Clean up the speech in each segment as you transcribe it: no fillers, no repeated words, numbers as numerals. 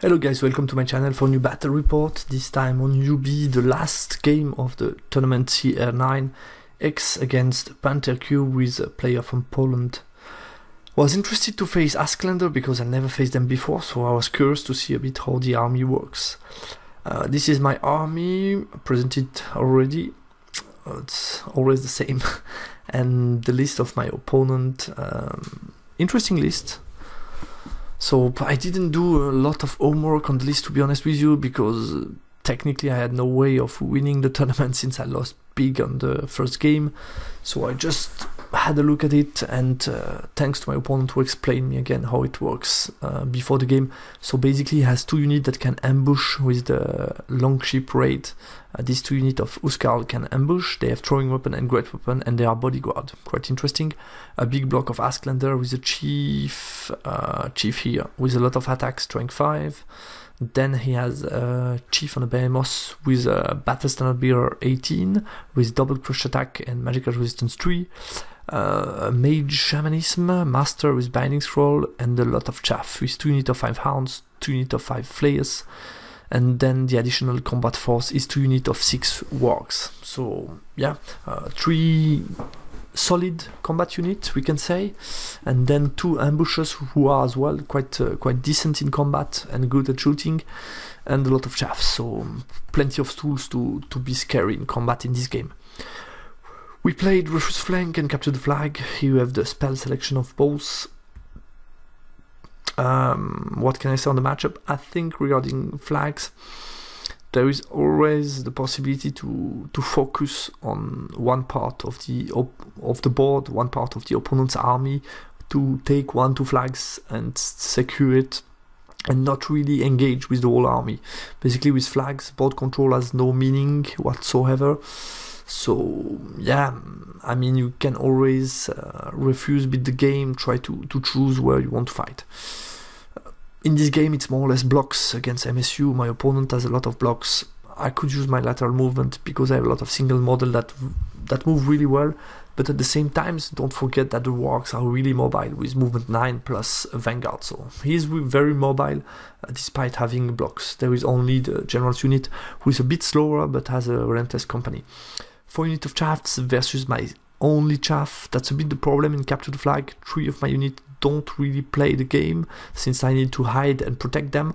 Hello guys, welcome to my channel for new battle report, this time on UB, the last game of the tournament CR9 X against Panther Q with a player from Poland. Was interested to face Asklanders because I never faced them before, so I was curious to see a bit how the army works. This is my army, presented already, it's always the same, and the list of my opponent, interesting list. So I didn't do a lot of homework on the list, to be honest with you, because technically I had no way of winning the tournament since I lost big on the first game. So I just had a look at it, and thanks to my opponent who explained me again how it works before the game. So basically he has two units that can ambush with the longship raid. These two units of Uskal can ambush, they have throwing weapon and great weapon, and they are bodyguard. Quite interesting. A big block of Asklanders with a chief here with a lot of attacks, strength 5. Then he has a chief on a behemoth with a battle standard bearer 18 with double crush attack and magical resistance 3. A mage shamanism, master with binding scroll, and a lot of chaff with 2 units of 5 hounds, 2 units of 5 flayers. And then the additional combat force is 2 units of 6 wargs. So yeah, 3 solid combat units, we can say, and then 2 ambushers who are as well quite decent in combat and good at shooting, and a lot of chaff. So plenty of tools to be scary in combat in this game. We played Refuse Flank and Capture the Flag. Here you have the spell selection of both. What can I say on the matchup? I think regarding flags, there is always the possibility to focus on one part of the board, one part of the opponent's army, to take 1-2 flags and secure it, and not really engage with the whole army. Basically with flags, board control has no meaning whatsoever. So yeah, I mean, you can always refuse bid the game, try to choose where you want to fight. In this game it's more or less blocks against MSU. My opponent has a lot of blocks. I could use my lateral movement because I have a lot of single model that move really well, but at the same time don't forget that the wargs are really mobile with movement 9 plus a vanguard, so he's very mobile despite having blocks. There is only the general's unit who is a bit slower but has a relentless company. 4 units of chaffs versus my only chaff. That's a bit the problem in Capture the Flag. 3 of my units don't really play the game since I need to hide and protect them.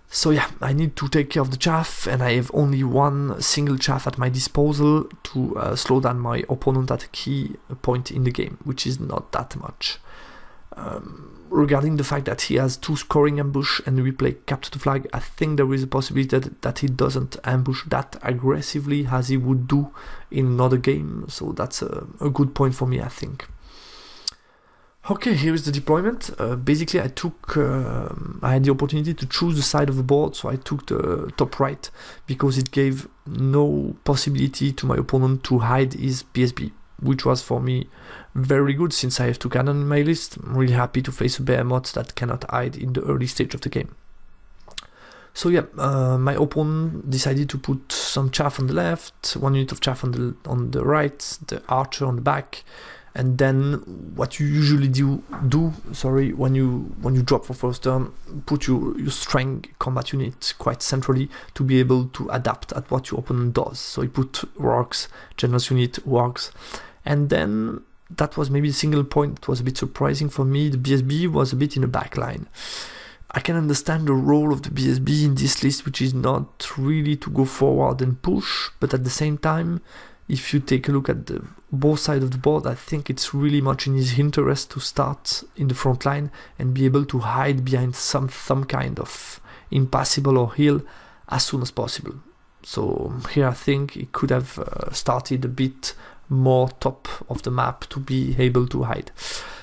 So yeah, I need to take care of the chaff, and I have only 1 single chaff at my disposal to slow down my opponent at a key point in the game, which is not that much. Regarding the fact that he has 2 scoring ambush and we play Capture the Flag, I think there is a possibility that he doesn't ambush that aggressively as he would do in another game, so that's a good point for me, I think. Okay, here is the deployment. Basically I had the opportunity to choose the side of the board, so I took the top right because it gave no possibility to my opponent to hide his BSB, which was for me very good since I have 2 cannon in my list. I'm really happy to face a behemoth that cannot hide in the early stage of the game. So yeah, my opponent decided to put some chaff on the left, 1 unit of chaff on the right, the archer on the back, and then what you usually do when you drop for first turn, put your strength combat unit quite centrally to be able to adapt at what your opponent does. So he put wargs, general's unit, wargs, and then that was maybe a single point that was a bit surprising for me. The BSB was a bit in the back line. I can understand the role of the BSB in this list, which is not really to go forward and push, but at the same time, if you take a look at both sides of the board, I think it's really much in his interest to start in the front line and be able to hide behind some kind of impassable or hill as soon as possible. So here I think he could have started a bit more top of the map to be able to hide.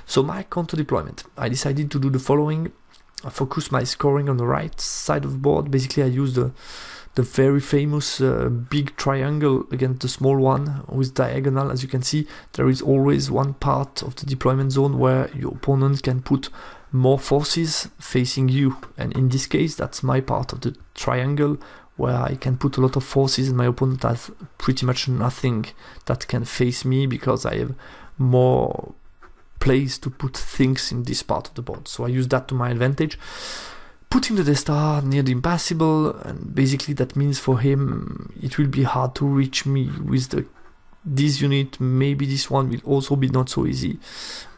So my counter deployment, I decided to do the following. I focus my scoring on the right side of the board. Basically I use the very famous big triangle against the small one with diagonal. As you can see, there is always one part of the deployment zone where your opponent can put more forces facing you, and in this case that's my part of the triangle where I can put a lot of forces and my opponent has pretty much nothing that can face me because I have more place to put things in this part of the board. So I use that to my advantage. putting the Death Star near the impassable, and basically that means for him it will be hard to reach me with this unit. Maybe this one will also be not so easy.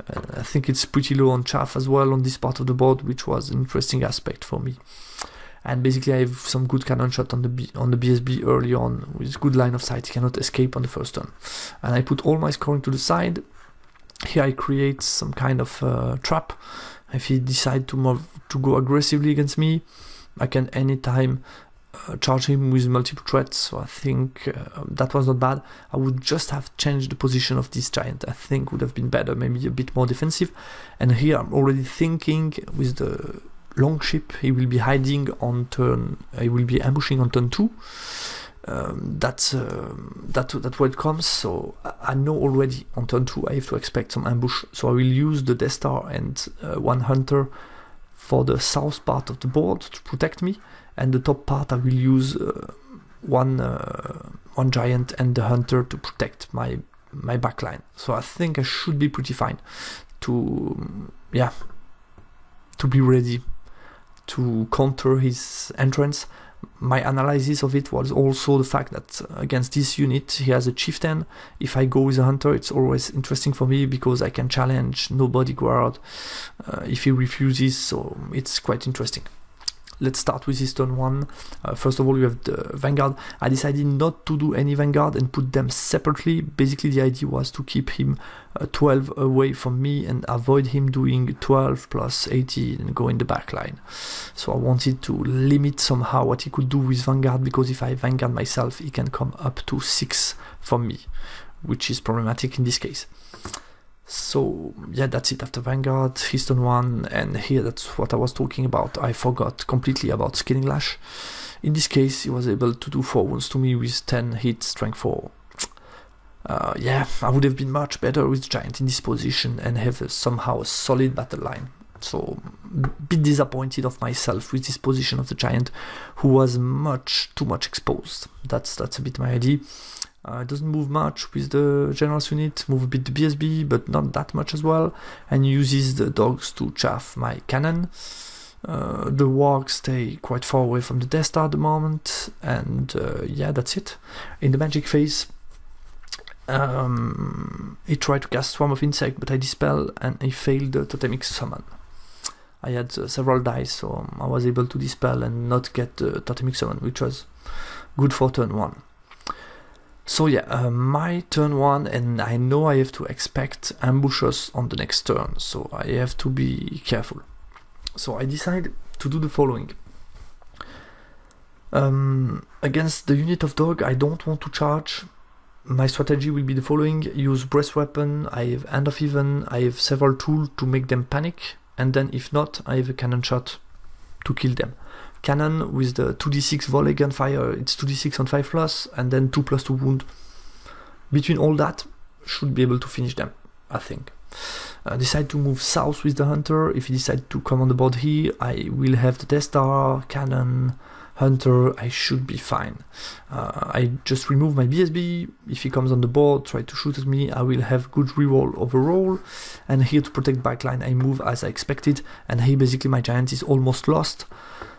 I think it's pretty low on chaff as well on this part of the board, which was an interesting aspect for me. And basically I have some good cannon shot on the BSB early on with good line of sight. He cannot escape on the first turn. And I put all my scoring to the side. Here I create some kind of trap. If he decides to go aggressively against me, I can anytime charge him with multiple threats. So I think that was not bad. I would just have changed the position of this giant. I think would have been better, maybe a bit more defensive. And here I'm already thinking with the long ship, he will be hiding on turn. He will be ambushing on turn 2. That's where it comes. So I know already on turn 2 I have to expect some ambush. So I will use the Death Star and one hunter for the south part of the board to protect me, and the top part I will use one giant and the hunter to protect my backline. So I think I should be pretty fine to be ready to counter his entrance. My analysis of it was also the fact that against this unit he has a chieftain. If I go with a hunter, it's always interesting for me because I can challenge nobody guard if he refuses, so it's quite interesting. Let's start with his turn 1. First of all, we have the Vanguard. I decided not to do any Vanguard and put them separately. Basically, the idea was to keep him 12 away from me and avoid him doing 12 plus 18 and go in the back line. So I wanted to limit somehow what he could do with Vanguard, because if I Vanguard myself, he can come up to 6 from me, which is problematic in this case. So yeah, that's it after Vanguard, his turn 1, and here that's what I was talking about. I forgot completely about Scaling Lash. In this case, he was able to do 4 wounds to me with 10 hits, strength 4. Yeah, I would have been much better with the Giant in this position and have somehow a solid battle line. So a bit disappointed of myself with this position of the Giant, who was too much exposed. That's a bit my idea. It doesn't move much with the General's unit, move a bit the BSB, but not that much as well, and uses the dogs to chaff my cannon. The wargs stay quite far away from the Death Star at the moment, and yeah, that's it. In the magic phase, he tried to cast Swarm of Insect, but I dispel, and he failed the Totemic Summon. I had several dice, so I was able to dispel and not get the Totemic Summon, which was good for turn 1. So yeah, my turn 1, and I know I have to expect ambushes on the next turn, so I have to be careful. So I decide to do the following. Against the unit of dog, I don't want to charge. My strategy will be the following: use breast weapon, I have End of Even, I have several tools to make them panic, and then if not, I have a cannon shot to kill them. Cannon with the 2d6 volley gunfire, it's 2d6 on 5+, and then 2+2 wound. Between all that, should be able to finish them, I think. Decide to move south with the hunter. If he decides to come on the board here, I will have the Death Star, cannon, hunter, I should be fine. I just remove my BSB. If he comes on the board, try to shoot at me, I will have good reroll overall. And here to protect backline, I move as I expected, and here basically my giant is almost lost.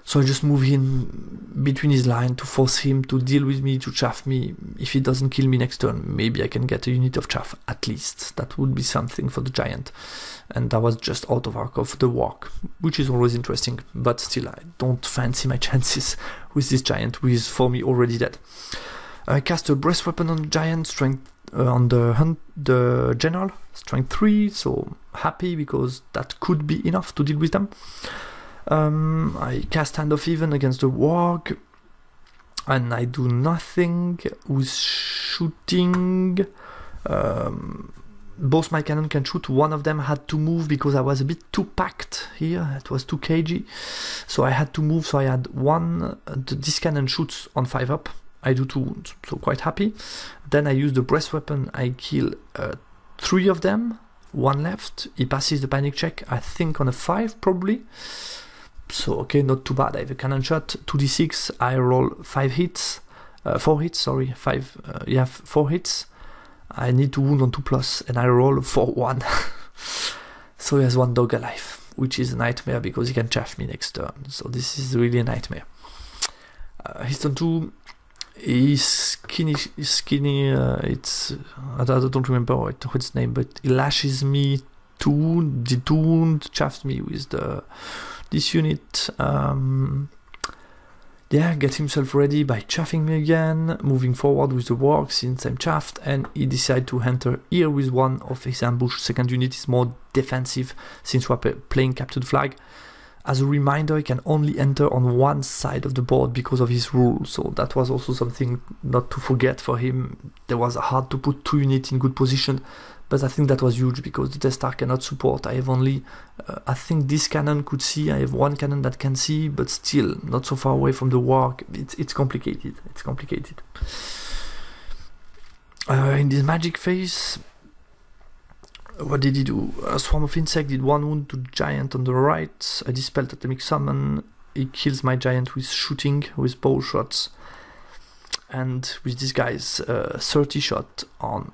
So I just move him between his line to force him to deal with me, to chaff me. If he doesn't kill me next turn, maybe I can get a unit of chaff at least. That would be something for the giant. And that was just out of arc of the walk, which is always interesting, but still I don't fancy my chances with this giant, who is for me already dead. I cast a breast weapon on the giant, strength on the general, strength 3, so happy because that could be enough to deal with them. I cast Hand of Even against the warg, and I do nothing with shooting. Both my cannon can shoot. One of them had to move because I was a bit too packed here. It was too kg, so I had to move. So I had one. This cannon shoots on 5 up. I do 2 wounds, so quite happy. Then I use the breast weapon. I kill 3 of them. 1 left. He passes the panic check. I think on a 5 probably. So okay, not too bad. I have a cannon shot, 2d6. I roll 5 hits, 4 hits. Sorry, 5. You have 4 hits. I need to wound on 2+, and I roll 4-1. So he has 1 dog alive. which is a nightmare because he can chaff me next turn. So this is really a nightmare. His turn 2, he's skinny. It's I don't remember what's its name, but he lashes me detuned, chaffs me with this unit. Yeah, get himself ready by chaffing me again, moving forward with the warg since I'm chaffed, and he decided to enter here with one of his ambush. Second unit is more defensive since we're playing captured flag. As a reminder, he can only enter on one side of the board because of his rule, so that was also something not to forget for him. There was hard to put 2 units in good position, but I think that was huge because the Death Star cannot support. I have only, I think this cannon could see, I have one cannon that can see, but still not so far away from the warg. It's complicated, it's complicated. In this magic phase, what did he do? A swarm of insect did 1 wound to giant on the right. I dispelled atomic summon. He kills my giant with shooting, with bow shots. And with this guy's 30 shot on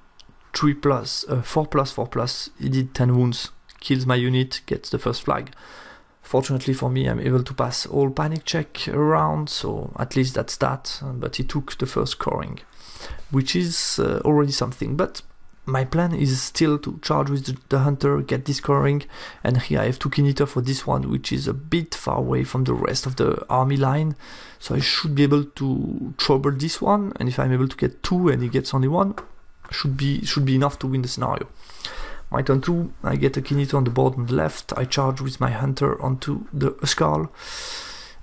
4+, he did 10 wounds, kills my unit, gets the first flag. Fortunately for me, I'm able to pass all panic check around, so at least that's that, but he took the first scoring, which is already something. But my plan is still to charge with the hunter, get this scoring, and here I have 2 kineter for this one, which is a bit far away from the rest of the army line, so I should be able to trouble this one, and if I'm able to get 2 and he gets only 1, should be enough to win the scenario. My turn 2, I get a kineter on the board on the left. I charge with my hunter onto the skull,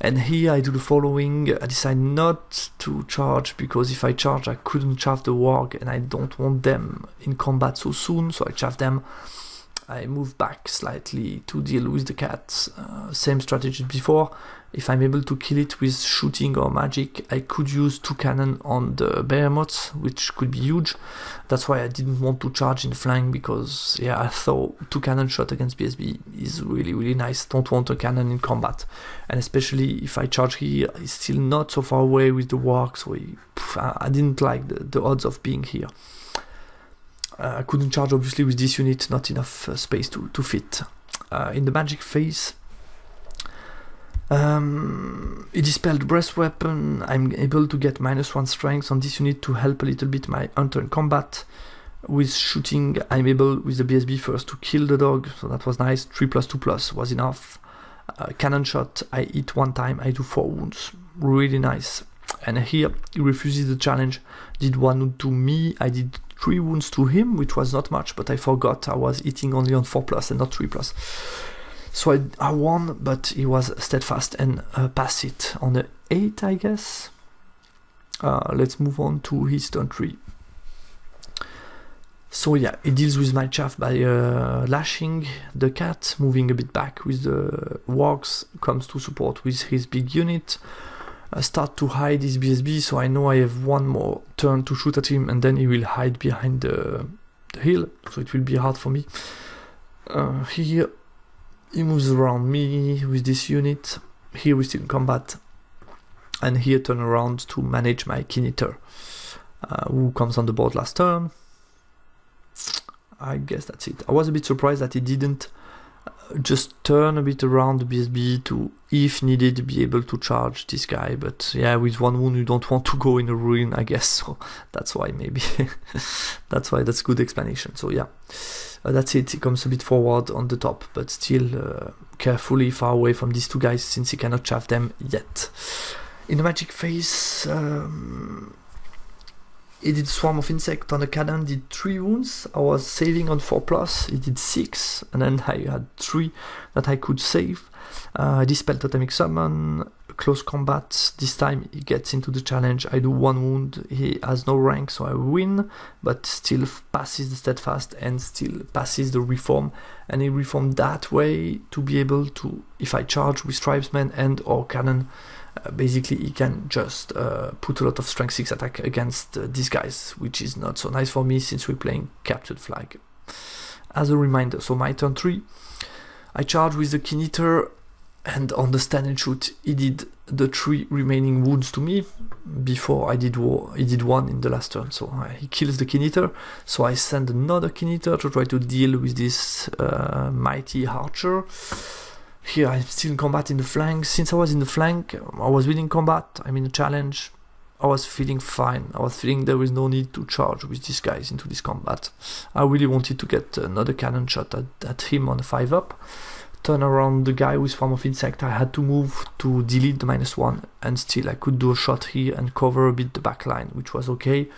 and here I do the following. I decide not to charge because if I charge I couldn't chaff the warg, and I don't want them in combat so soon, so I chaff them. I move back slightly to deal with the cat. Same strategy before. If I'm able to kill it with shooting or magic, I could use 2 cannon on the behemoths, which could be huge. That's why I didn't want to charge in the flank, because yeah, I thought 2 cannon shot against BSB is really nice. Don't want a cannon in combat, and especially if I charge here, it's still not so far away with the warg, so I didn't like the odds of being here. I couldn't charge obviously with this unit, not enough space to fit. In the magic phase, he dispelled breast weapon. I'm able to get -1 strength on this unit to help a little bit my hunter in combat. With shooting, I'm able with the BSB first to kill the dog, so that was nice. 3+2+ was enough. Cannon shot, I hit 1 time, I do 4 wounds, really nice. And here he refuses the challenge, did 1 wound to me, I did 3 wounds to him, which was not much, but I forgot I was hitting only on 4+ and not 3+. So I won, but he was steadfast and passed it on the 8, I guess. Let's move on to his turn 3. So yeah, he deals with my chaff by lashing the cat, moving a bit back with the wargs, comes to support with his big unit. Start to hide his BSB, so I know I have 1 more turn to shoot at him, and then he will hide behind the hill, so it will be hard for me. Here he moves around me with this unit. Here we still in combat, and here turn around to manage my kineter, who comes on the board last turn. I guess that's it. I was a bit surprised that he didn't just turn a bit around the BSB to, if needed, be able to charge this guy, but yeah, with 1 wound you don't want to go in a ruin, I guess, so that's why maybe. That's a good explanation. So yeah, that's it. He comes a bit forward on the top, but still carefully far away from these 2 guys since he cannot chaff them yet. In the magic phase, he did Swarm of Insect on a cannon, did 3 wounds. I was saving on 4+, he did 6, and then I had 3 that I could save. I dispelled Atomic Summon, close combat. This time he gets into the challenge. I do 1 wound, he has no rank, so I win, but still passes the Steadfast and still passes the Reform. And he reformed that way to be able to, if I charge with Tribesman and or cannon, basically he can just put a lot of strength 6 attack against these guys, which is not so nice for me since we're playing captured flag. As a reminder, so my turn 3, I charge with the kineter, and on the stand and shoot he did the 3 remaining wounds to me. Before he did 1 in the last turn, so he kills the kineter, so I send another kineter to try to deal with this mighty archer. Here I'm still in combat in the flank. Since I was in the flank, I was winning combat, I'm in a challenge. I was feeling fine. I was feeling there was no need to charge with these guys into this combat. I really wanted to get another cannon shot at him on a 5-up. Turn around the guy with Swarm of Insect. I had to move to delete the -1, and still I could do a shot here and cover a bit the back line, which was okay.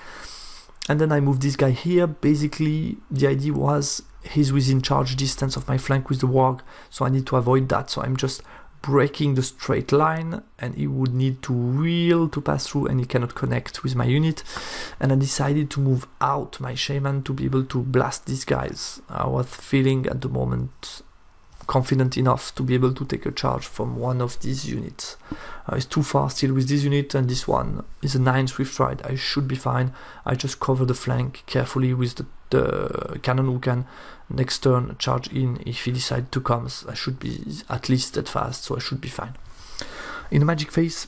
And then I moved this guy here. Basically, the idea was he's within charge distance of my flank with the warg, so I need to avoid that. So I'm just breaking the straight line, and he would need to wheel to pass through, and he cannot connect with my unit. And I decided to move out my shaman to be able to blast these guys. I was feeling at the moment confident enough to be able to take a charge from one of these units. It's too far still with this unit, and this one is a 9 Swift Ride. I should be fine. I just cover the flank carefully with the cannon who can next turn charge in if he decides to come. I should be at least that fast, so I should be fine. In the magic phase,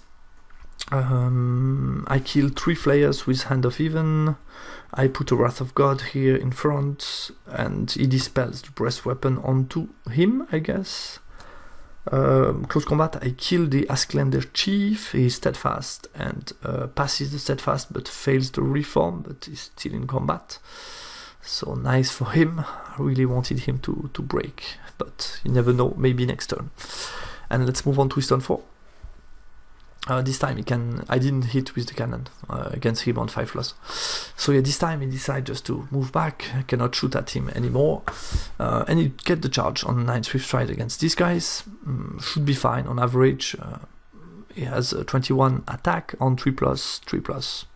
I killed 3 flayers with Hand of Even. I put a Wrath of God here in front, and he dispels the breast weapon onto him, I guess. Close combat, I killed the Asklander chief. He is steadfast and passes the steadfast but fails the reform, but is still in combat. So nice for him. I really wanted him to break, but you never know, maybe next turn. And let's move on to his turn 4. This time I didn't hit with the cannon against him on 5+. So yeah, this time he decided just to move back. I cannot shoot at him anymore. And he get the charge on 9 Swift Stride against these guys. Should be fine on average. He has a 21 attack on 3+, 3+.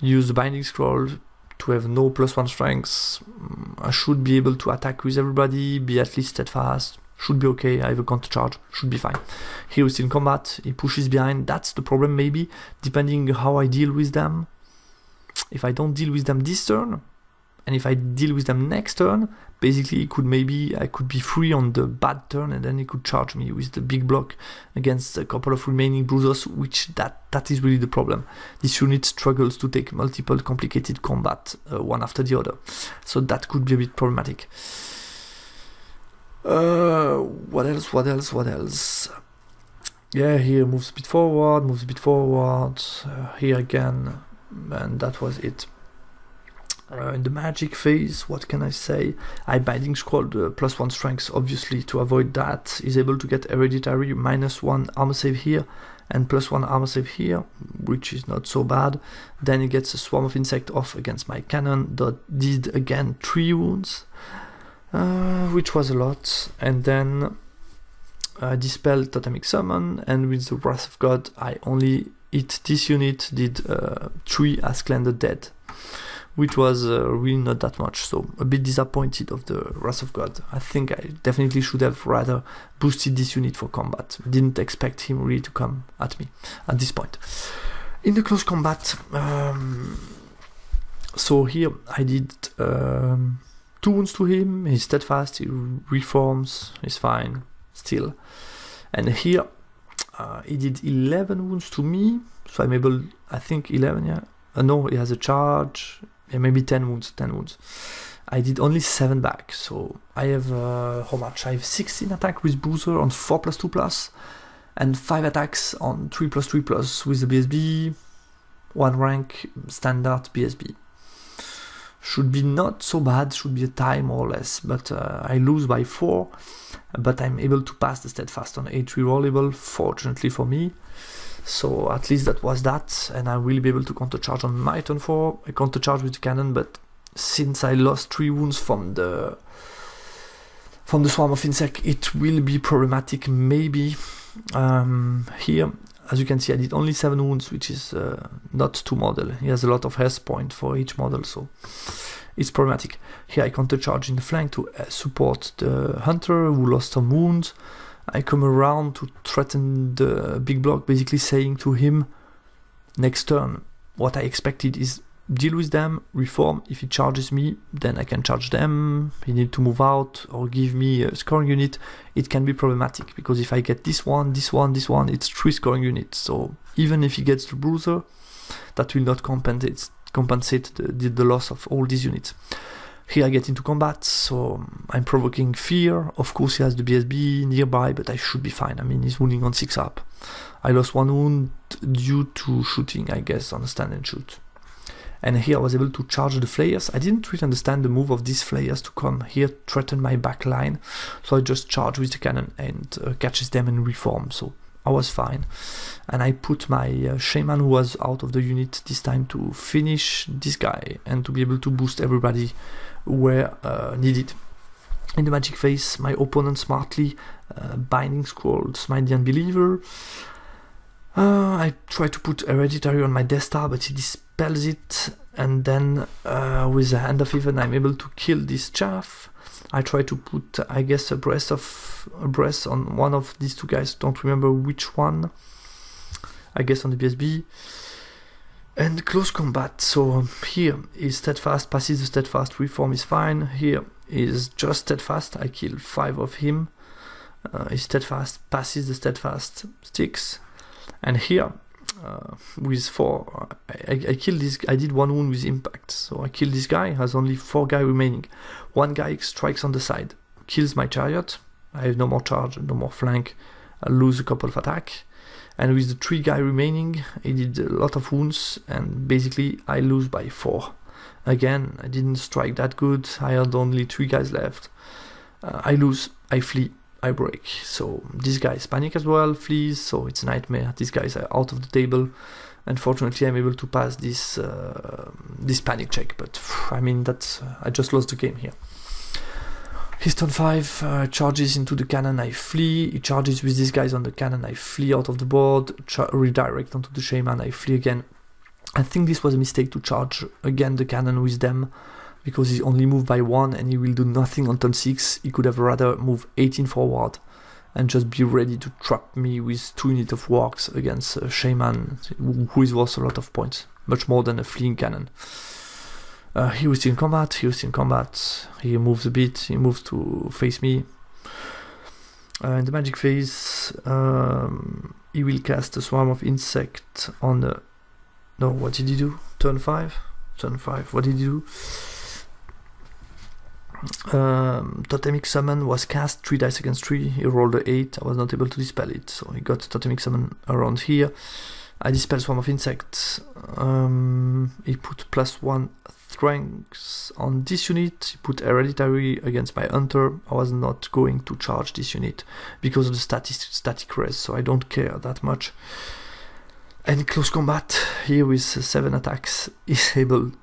Use the Binding Scroll to have no +1 strengths. I should be able to attack with everybody, be at least steadfast. Should be okay. I have a counter charge, should be fine. He was in combat, he pushes behind. That's the problem, maybe, depending how I deal with them. If I don't deal with them this turn, and if I deal with them next turn, basically I could be free on the bad turn, and then he could charge me with the big block against a couple of remaining bruisers, which that is really the problem. This unit struggles to take multiple complicated combat one after the other, so that could be a bit problematic. What else? Yeah, here moves a bit forward, here again, and that was it. In the magic phase, what can I say? I Binding Scroll the +1 strength, obviously, to avoid that. He's able to get hereditary -1 armor save here, and +1 armor save here, which is not so bad. Then he gets a Swarm of Insect off against my cannon, that did again 3 wounds. Which was a lot, and then Dispel Totemic Summon, and with the Wrath of God I only hit this unit, did 3 Asklander dead, which was really not that much, so a bit disappointed of the Wrath of God. I think I definitely should have rather boosted this unit for combat. Didn't expect him really to come at me at this point. In the close combat, so here I did 2 wounds to him, he's steadfast, he reforms, he's fine, still. And here, he did 11 wounds to me, so I'm able, I think 11, yeah. No, he has a charge, yeah, maybe 10 wounds. I did only 7 back, so I have, how much? I have 16 attack with Bruiser on 4+, 2+, and 5 attacks on 3+, 3+ with the BSB, 1 rank, standard BSB. Should be not so bad, should be a tie more or less, but I lose by 4, but I'm able to pass the steadfast on 8 rerollable, fortunately for me. So at least that was that, and I will be able to countercharge on my turn 4. I countercharge with the cannon, but since I lost 3 wounds from the Swarm of Insect, it will be problematic maybe. Here, as you can see, I did only 7 wounds, which is not 2 model. He has a lot of health point for each model, so it's problematic. Here I countercharge in the flank to support the hunter who lost some wounds. I come around to threaten the big block, basically saying to him, next turn, what I expected is deal with them, reform. If he charges me, then I can charge them. He need to move out or give me a scoring unit. It can be problematic, because if I get this one, it's 3 scoring units. So even if he gets the bruiser, that will not compensate the loss of all these units. Here I get into combat, so I'm provoking fear. Of course he has the BSB nearby, but I should be fine. I mean, he's wounding on 6 up. I lost 1 wound due to shooting, I guess, on a stand and shoot. And here I was able to charge the flayers. I didn't really understand the move of these flayers to come here, threaten my back line. So I just charge with the cannon and catches them and reform. So I was fine. And I put my shaman, who was out of the unit this time, to finish this guy and to be able to boost everybody where needed. In the magic phase, my opponent smartly binding scrolls my the unbeliever. I try to put hereditary on my Death Star, but he dispels it, and then with the Hand of Even I'm able to kill this chaff. I try to put, I guess, a breath on one of these 2 guys, don't remember which one, I guess on the BSB. And close combat, so here is steadfast, passes the steadfast, reform is fine. Here is just steadfast, I kill 5 of him. Is steadfast, passes the steadfast, sticks. And here with 4, I killed this. I did 1 wound with impact, so I killed this guy. Has only 4 guys remaining. 1 guy strikes on the side, kills my chariot. I have no more charge, no more flank. I lose a couple of attack. And with the 3 guys remaining, he did a lot of wounds, and basically I lose by 4. Again, I didn't strike that good. I had only 3 guys left. I lose. I flee. I break. So this guy's panic as well, flees, so it's a nightmare. These guys are out of the table. Unfortunately, I'm able to pass this this panic check, but I mean, that's I just lost the game here. His turn 5 charges into the cannon, I flee. He charges with these guys on the cannon, I flee out of the board, redirect onto the shaman, I flee again. I think this was a mistake to charge again the cannon with them, because he only moved by 1 and he will do nothing on turn 6. He could have rather moved 18 forward and just be ready to trap me with 2 units of wargs against a shaman who is worth a lot of points, much more than a fleeing cannon. He was in combat, he moves a bit, he moves to face me. In the magic phase, he will cast a swarm of insect on the... No, what did he do? Turn 5? Turn 5, what did he do? Totemic Summon was cast, 3 dice against 3, he rolled a 8, I was not able to dispel it, so he got Totemic Summon around here. I dispel Swarm of Insects, he put +1 strength on this unit, he put Hereditary against my Hunter. I was not going to charge this unit because of the static res, so I don't care that much. And close combat, here with 7 attacks, is able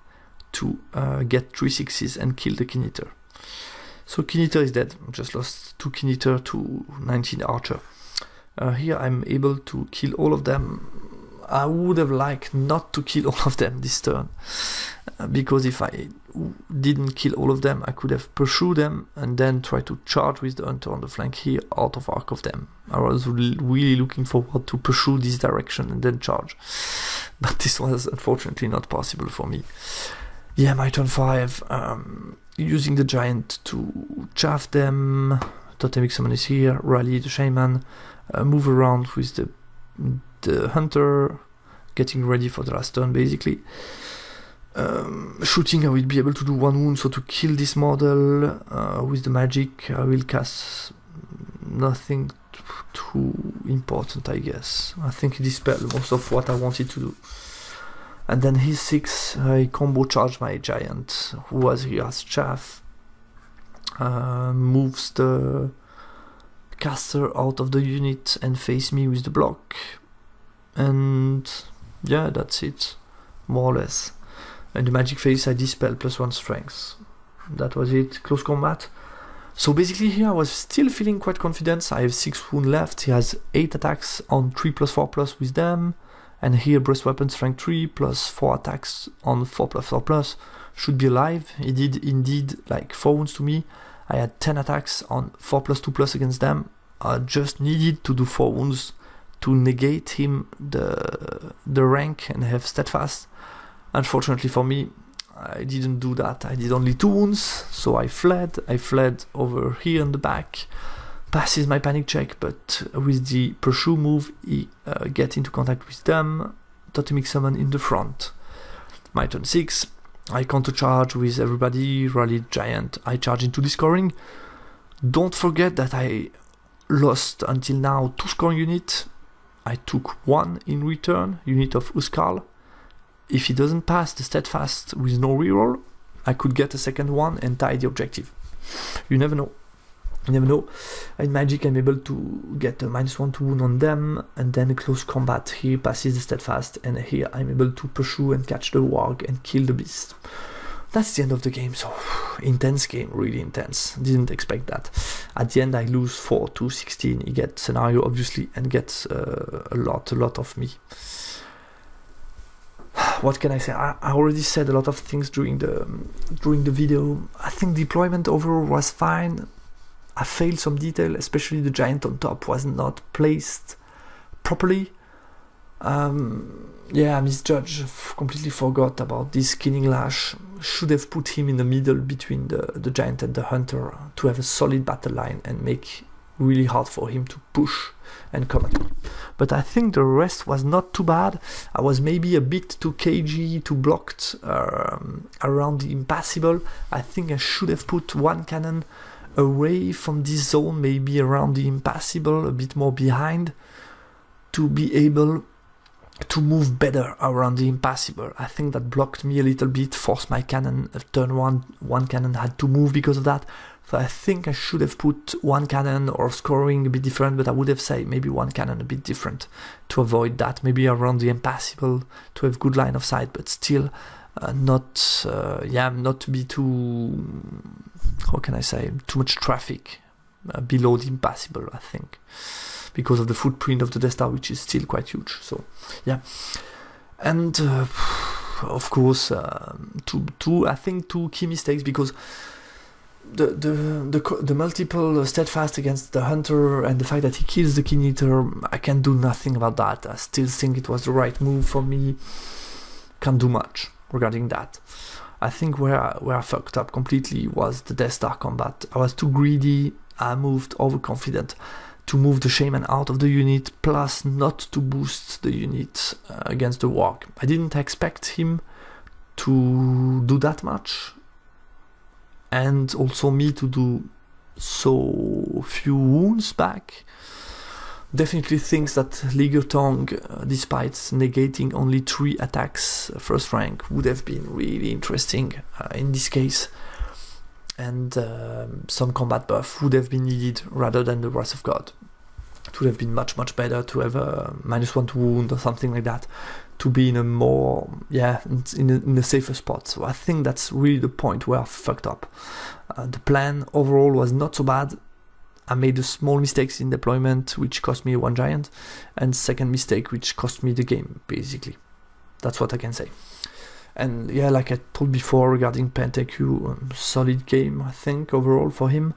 to get 3 6s and kill the Keen Eater. So Keen Eater is dead, just lost 2 Keen Eater to 19 Archer. Here I'm able to kill all of them. I would have liked not to kill all of them this turn, because if I didn't kill all of them, I could have pursued them and then try to charge with the Hunter on the flank here out of arc of them. I was really looking forward to pursue this direction and then charge, but this was unfortunately not possible for me. Yeah, my turn 5, using the giant to chaff them. Totemic Summon is here, rally the shaman, move around with the Hunter, getting ready for the last turn basically. Shooting, I will be able to do 1 wound, so to kill this model. With the magic, I will cast nothing too important, I guess. I think he dispelled most of what I wanted to do. And then his 6, I combo charge my giant, who was here as chaff. Moves the caster out of the unit and face me with the block. And yeah, that's it, more or less. In the magic phase, I dispel +1 strength. That was it. Close combat. So basically here I was still feeling quite confident. I have 6 wounds left. He has 8 attacks on 3+4+ with them. And here breast weapon strength 3 +4 attacks on 4+4+. Should be alive. He did indeed like 4 wounds to me. I had 10 attacks on 4+2+ against them. I just needed to do 4 wounds to negate him the rank and have steadfast. Unfortunately for me, I didn't do that. I did only 2 wounds, so I fled. I fled over here in the back. Passes my panic check, but with the pursue move, he get into contact with them. Totemic Summon in the front. My turn 6. I counter-charge with everybody, rallied giant, I charge into the scoring. Don't forget that I lost until now 2 scoring units. I took 1 in return, unit of Uskal. If he doesn't pass the steadfast with no reroll, I could get a second one and tie the objective. You never know. You never know. In Magic, I'm able to get a -1 to wound on them, and then close combat. He passes the steadfast, and here I'm able to pursue and catch the warg and kill the beast. That's the end of the game. So intense game, really intense. Didn't expect that. At the end, I lose 4 to 16. He gets scenario obviously and gets a lot of me. What can I say? I already said a lot of things during the video. I think deployment overall was fine. I failed some detail, especially the giant on top was not placed properly. Yeah, I misjudged, completely forgot about this Killing Lash. Should have put him in the middle between the giant and the hunter to have a solid battle line and make really hard for him to push and come at me. But I think the rest was not too bad. I was maybe a bit too cagey, too blocked around the impassable. I think I should have put 1 cannon away from this zone, maybe around the impassable, a bit more behind, to be able to move better around the impassable. I think that blocked me a little bit, forced my cannon, turn 1 cannon had to move because of that. So I think I should have put 1 cannon or scoring a bit different, but I would have said maybe 1 cannon a bit different to avoid that, maybe around the impassable to have good line of sight, but still not to be too, how can I say, too much traffic below the impassable, I think, because of the footprint of the Death Star, which is still quite huge. So yeah, and of course I think two key mistakes, because the multiple steadfast against the hunter and the fact that he kills the King Eater, I can do nothing about that. I still think it was the right move for me. Can't do much regarding that. I think where I fucked up completely was the Death Star combat. I was too greedy. I moved overconfident to move the Shaman out of the unit, plus not to boost the unit against the warg. I didn't expect him to do that much, and also me to do so few wounds back. Definitely thinks that Ligertong, despite negating only 3 attacks first rank, would have been really interesting in this case, and some combat buff would have been needed rather than the Wrath of God. It would have been much better to have a -1 to wound or something like that, to be in a more, in a safer spot. So I think that's really the point where I fucked up. The plan overall was not so bad. I made small mistakes in deployment, which cost me 1 giant, and second mistake, which cost me the game, basically. That's what I can say. And yeah, like I told before regarding PentaQ, solid game, I think, overall for him.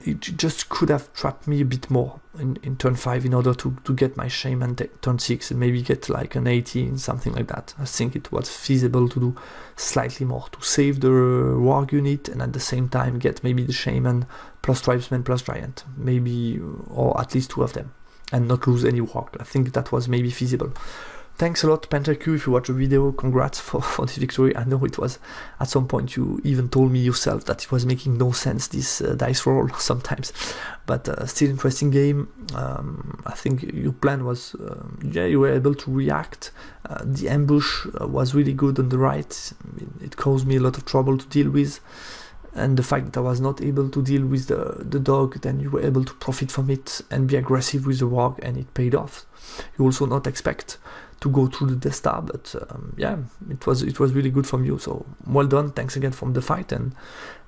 It just could have trapped me a bit more in turn 5 in order to get my Shaman turn 6 and maybe get like an 18, something like that. I think it was feasible to do slightly more, to save the warg unit and at the same time get maybe the Shaman plus Tribesman plus Giant, maybe, or at least 2 of them, and not lose any warg. I think that was maybe feasible. Thanks a lot, PentaQ, if you watch the video. Congrats for this victory. I know it was, at some point, you even told me yourself that it was making no sense, this dice roll, sometimes. But still interesting game. I think your plan was, you were able to react. The ambush was really good on the right. It caused me a lot of trouble to deal with. And the fact that I was not able to deal with the dog, then you were able to profit from it and be aggressive with the warg, and it paid off. You also not expect to go through the Death Star, but it was really good from you, so well done. Thanks again from the fight, and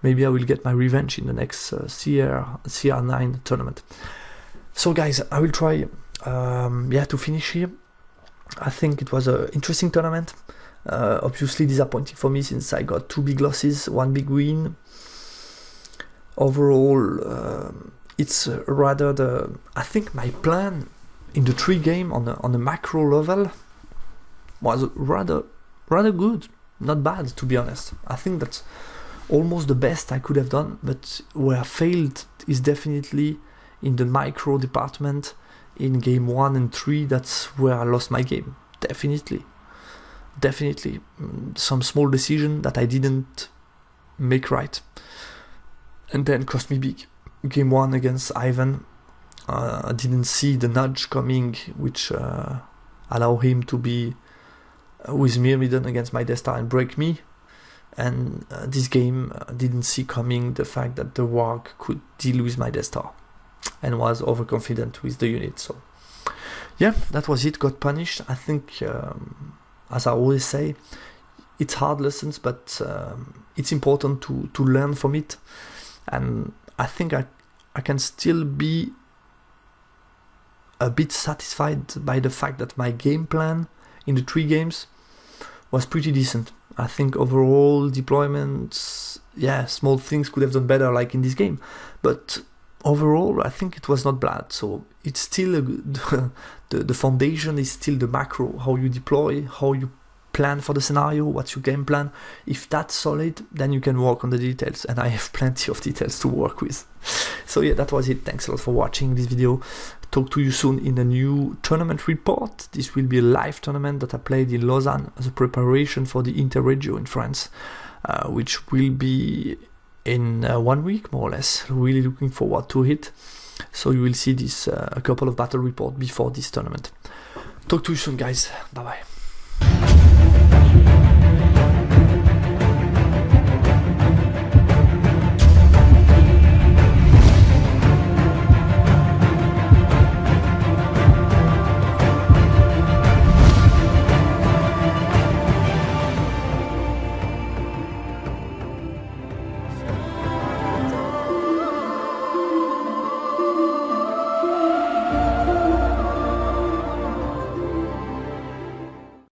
maybe I will get my revenge in the next CR9 tournament. So guys, I will try to finish here. I think it was an interesting tournament. Obviously disappointing for me since I got 2 big losses, 1 big win. Overall, it's rather I think my plan in the 3 game on the macro level was rather good, not bad, to be honest. I think that's almost the best I could have done, but where I failed is definitely in the micro department in game 1 and 3. That's where I lost my game, definitely. definitely some small decision that I didn't make right, and then cost me big. Game 1 against Ivan, I didn't see the nudge coming, which allow him to be with Myrmidon against my Death Star and break me. And this game didn't see coming the fact that the Warg could deal with my Death Star and was overconfident with the unit. So yeah, that was it. Got punished. I think, as I always say, it's hard lessons, but it's important to learn from it. And I think I can still be a bit satisfied by the fact that my game plan in the 3 games was pretty decent. I think overall deployments, yeah, small things could have done better, like in this game, but overall I think it was not bad. So it's still the foundation is still the macro, how you deploy, how you plan for the scenario, what's your game plan. If that's solid, then you can work on the details, and I have plenty of details to work with. So yeah, that was it. Thanks a lot for watching this video. Talk to you soon in a new tournament report. This will be a live tournament that I played in Lausanne as a preparation for the Interregio in France, which will be in 1 week more or less. Really looking forward to it. So you will see this a couple of battle reports before this tournament. Talk to you soon, guys. Bye bye.